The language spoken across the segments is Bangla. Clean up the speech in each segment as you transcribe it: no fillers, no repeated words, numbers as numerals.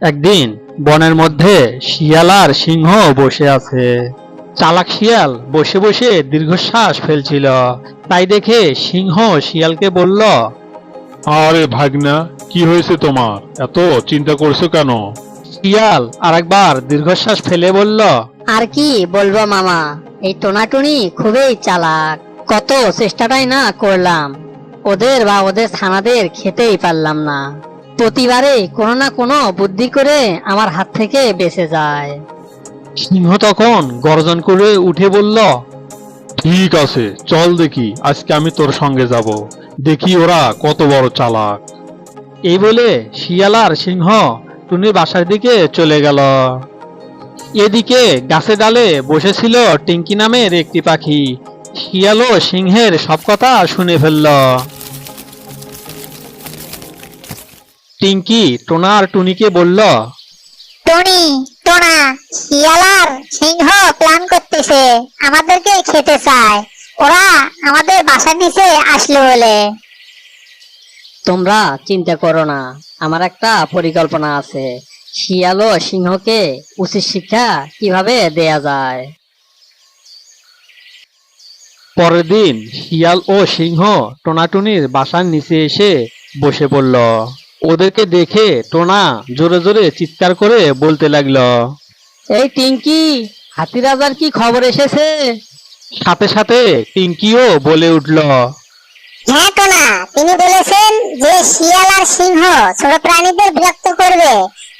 একদিন বনের মধ্যে শিয়াল আর সিংহ বসে আছে। চালাক শিয়াল বসে বসে দীর্ঘশ্বাস ফেলছিল। তাই দেখে সিংহ শিয়ালকে বলল, আরে ভাগনা, কি হয়েছে তোমার? এত চিন্তা করছো কেন? শিয়াল আরেকবার দীর্ঘশ্বাস ফেলে বলল, আর কি বলবো মামা, এই টোনাটুনি খুবই চালাক। কত চেষ্টাটাই না করলাম, ওদের ছানাদের খেতেই পারলাম না। প্রতিবারে কোনো না কোনো বুদ্ধি করে আমার হাত থেকে বেঁচে যায়। সিংহ তখন গর্জন করে উঠে বলল, ঠিক আছে, চল দেখি, আজকে আমি তোর সঙ্গে যাব, দেখি ওরা কত বড় চালাক। এই বলে শিয়াল আর সিংহ টুনির বাসার দিকে চলে গেল। এদিকে গাছে ডালে বসেছিল টিঙ্কি নামের একটি পাখি। শিয়াল ও সিংহের সব কথা শুনে ফেলল। টিঙ্কি টোনা আর টুনিকে বলল, টনি, টোনা, শিয়াল আর সিংহ প্ল্যান করতেছে, আমাদেরকে খেতে চায়। ওরা আমাদের বাসার নিচে আসলো বলে। তোমরা চিন্তা করো না, আমার একটা পরিকল্পনা আছে। শিয়াল ও সিংহকে উচিত শিক্ষা কিভাবে দেয়া যায়। পরের দিন শিয়াল ও সিংহ টোনাটুনির বাসার নিচে এসে বসে পড়ল। ওদেরকে দেখে টোনা জোরে জোরে চিৎকার করে বলতে লাগলো, এই টিঙ্কি, হাতি রাজার কি খবর এসেছে? সাথে সাথে টিঙ্কিও বলে উঠল, হ্যাঁ টোনা, তিনি বলেছেন যে শিয়াল আর সিংহ ছোট প্রাণীদের বিরক্ত করবে,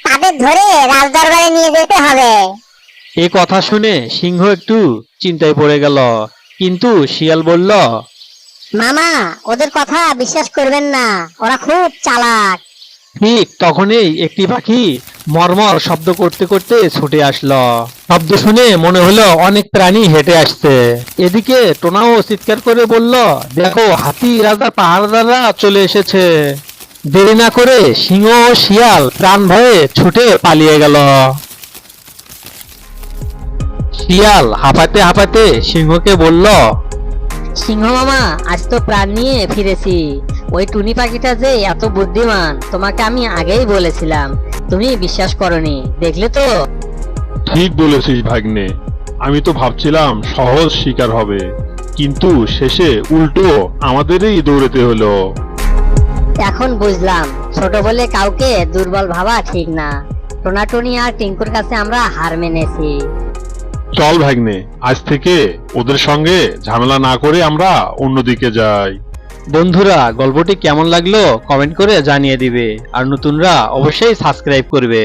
তাদের ধরে রাজদরবারে নিয়ে যেতে হবে। এ কথা শুনে সিংহ একটু চিন্তায় পড়ে গেল, কিন্তু শিয়াল বলল, মামা, ওদের কথা বিশ্বাস করবেন না, ওরা খুব চালাক। ঠিক তখনই একটি পাখি মর্মর শব্দ করতে করতে ছুটে আসলো। শব্দ শুনে মনে হলো অনেক প্রাণী হেঁটে আসছে। এদিকে টোনাও চিৎকার করে বলল, দেখো, হাতি রাজা পাহাড়দাররা চলে এসেছে। দেরি না করে সিংহ ও শিয়াল প্রাণ ভয়ে ছুটে পালিয়ে গেল। শিয়াল হাঁপাতে হাঁপাতে সিংহকে বলল, সিংহ মামা, আজ তো প্রাণ নিয়ে ফিরেছি। ওই টুনি পাখিটা যে এত বুদ্ধিমান, তোমাকে আমি আগেই বলেছিলাম, তুমি বিশ্বাস করনি, দেখলে তো। ঠিক বলেছিস ভাগ্নে, আমি তো ভাবছিলাম সহজ শিকার হবে, কিন্তু শেষে উল্টো আমাদেরই দৌড়াতে হলো। এখন বুঝলাম, ছোট বলে কাউকে দুর্বল ভাবা ঠিক না। টোনাটুনি আর টিঙ্কুর কাছে আমরা হার মেনেছি। চল ভাগ্নে, আজ থেকে ওদের সঙ্গে ঝামেলা না করে আমরা অন্যদিকে যাই। বন্ধুরা, গল্পটি কেমন লাগলো কমেন্ট করে জানিয়ে দিবে, আর নতুনরা অবশ্যই সাবস্ক্রাইব করবে।